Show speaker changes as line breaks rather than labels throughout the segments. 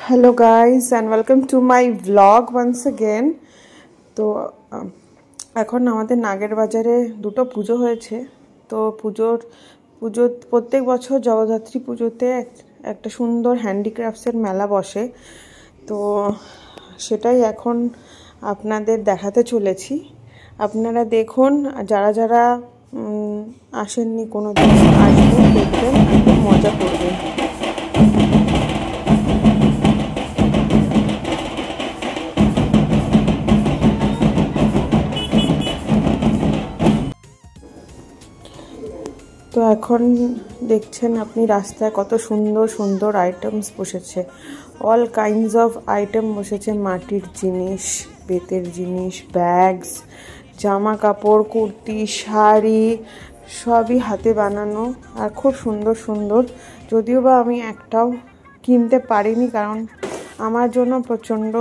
Hello guys and welcome to my vlog once again. তো এখন আমাদের নাগের বাজারে দুটো পুজো হয়েছে। তো পুজো প্রত্যেক বছর জগদ্ধাত্রী পুজোতে একটা সুন্দর হ্যান্ডিক্রাফটসের মেলা বসে। তো সেটাই এখন আপনাদের দেখাতে চলেছি। আপনারা দেখুন, যারা যারা আসেননি কোনো দিন আসবেন, দেখবেন, খুব মজা করবেন। তো এখন দেখছেন আপনি রাস্তায় কত সুন্দর সুন্দর আইটেমস বসেছে, অল কাইন্ডস অফ আইটেম বসেছে। মাটির জিনিস, বেতের জিনিস, ব্যাগস, জামা কাপড়, কুর্তি, শাড়ি, সবই হাতে বানানো আর খুব সুন্দর সুন্দর। যদিও বা আমি একটাও কিনতে পারিনি, কারণ আমার জন্য প্রচণ্ড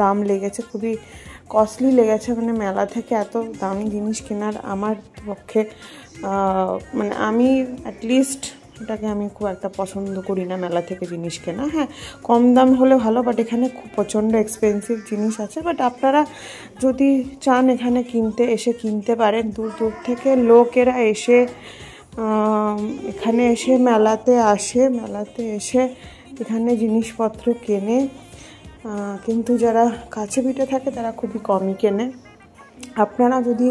দাম লেগেছে, খুবই কস্টলি লেগেছে। মানে মেলা থেকে এত দামি জিনিস কেনার আমার পক্ষে মানে আমি অ্যাটলিস্ট এটাকে আমি খুব একটা পছন্দ করি না, মেলা থেকে জিনিস কেনা। হ্যাঁ, কম দাম হলে ভালো, বাট এখানে খুব প্রচণ্ড এক্সপেন্সিভ জিনিস আছে। বাট আপনারা যদি চান এখানে কিনতে পারেন। দূর দূর থেকে লোকেরা এখানে এসে মেলাতে এসে এখানে জিনিসপত্র কেনে। কিন্তু যারা কাছে পিঠে থাকে তারা খুবই কমই কেনে। আপনারা যদি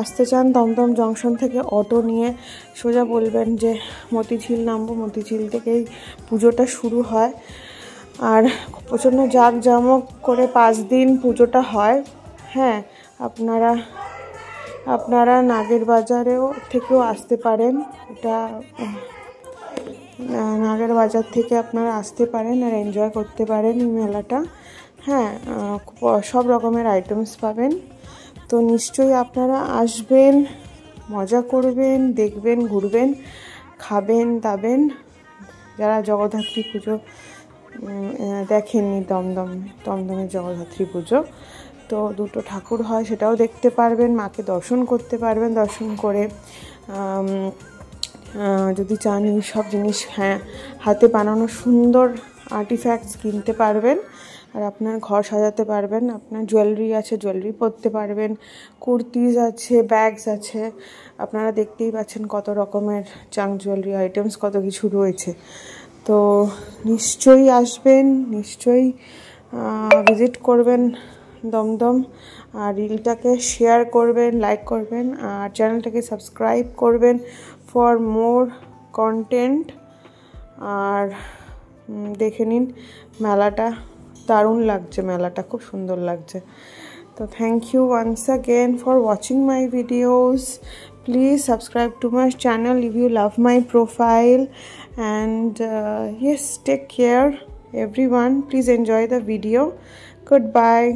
আসতে চান দমদম জংশন থেকে অটো নিয়ে সোজা বলবেন যে মতিঝিল নামবো, মতিঝিল থেকেই পুজোটা শুরু হয়। আর প্রচণ্ড জাঁকজমক করে 5 দিন পুজোটা হয়। হ্যাঁ, আপনারা নাগের বাজারেও থেকেও আসতে পারেন। এটা নাগের বাজার থেকে আপনারা আসতে পারেন আর এনজয় করতে পারেন এই মেলাটা। হ্যাঁ, সব রকমের আইটেমস পাবেন। তো নিশ্চয়ই আপনারা আসবেন, মজা করবেন, দেখবেন, ঘুরবেন, খাবেন দাবেন। যারা জগদ্ধাত্রী পুজো দেখেননি, দমদমের জগদ্ধাত্রী পুজো, তো দুটো ঠাকুর হয় সেটাও দেখতে পারবেন, মাকে দর্শন করতে পারবেন। দর্শন করে যদি চান এই সব জিনিস, হ্যাঁ, হাতে বানানো সুন্দর আর্টিফ্যাক্টস কিনতে পারবেন আর আপনার ঘর সাজাতে পারবেন। আপনার জুয়েলারি আছে, জুয়েলারি পরতে পারবেন, কুর্তিজ আছে, ব্যাগস আছে। আপনারা দেখতেই পাচ্ছেন কত রকমের জাঙ্ক জুয়েলারি আইটেমস, কত কিছু রয়েছে। তো নিশ্চয়ই আসবেন, নিশ্চয়ই ভিজিট করবেন দমদম। আর রিলটাকে শেয়ার করবেন, লাইক করবেন আর চ্যানেলটাকে সাবস্ক্রাইব করবেন ফর মোর কন্টেন্ট। আর দেখে নিন, মেলাটা দারুণ লাগছে, মেলাটা খুব সুন্দর লাগছে। তো thank you once again for watching my videos. Please subscribe to my channel if you love my profile. And yes, take care everyone. Please enjoy the video. Goodbye.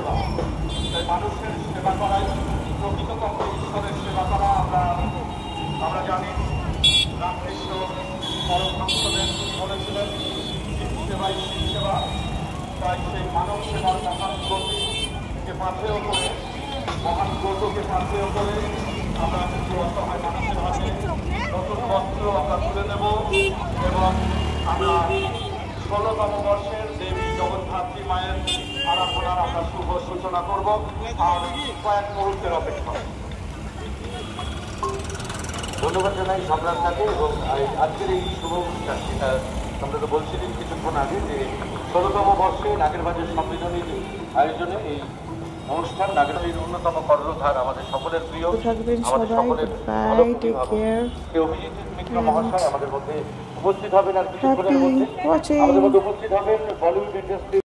সেবা। তাই মানুষের সেবা করাই প্রকৃতপক্ষে ঈশ্বরের সেবা করা। আমরা জানি রামকৃষ্ণ পরমহংসদেব বলেছিলেন শিব সেবাই শিব সেবা। তাই সেই মানব সেবার মহান ব্রতকে পাথেয় করে, মহান ব্রতকে পাথেয় করে আমরা কিছু অসহায় মানুষের হাতে নতুন বস্ত্র আমরা তুলে দেব এবং আমরা 16তম বর্ষের দেবী জগদ্ধাত্রী মায়ের আরাধনার আমরা শুভ সূচনা করব। আর কয়েক মুহূর্তের অপেক্ষা। ধন্যবাদ জানাই সম্রাটটাকে এবং আজকের এই শুভ অনুষ্ঠান, যেটা আমরা তো বলছিলাম কিছুক্ষণ আগে যে 16তম বর্ষে নাগেরবাজার সাংবিধানিক আয়োজনে এই অনুষ্ঠান নাগেরবাজারের অন্যতম কর্ণধার, আমাদের সকলের প্রিয়, আমাদের সকলের অভিজিৎ মিত্র মহাশয় আমাদের মধ্যে উপস্থিত হবেন। আর কিছুক্ষণের মধ্যে আমাদের মধ্যে উপস্থিত হবেন বলিউড ইন্ডাস্ট্রি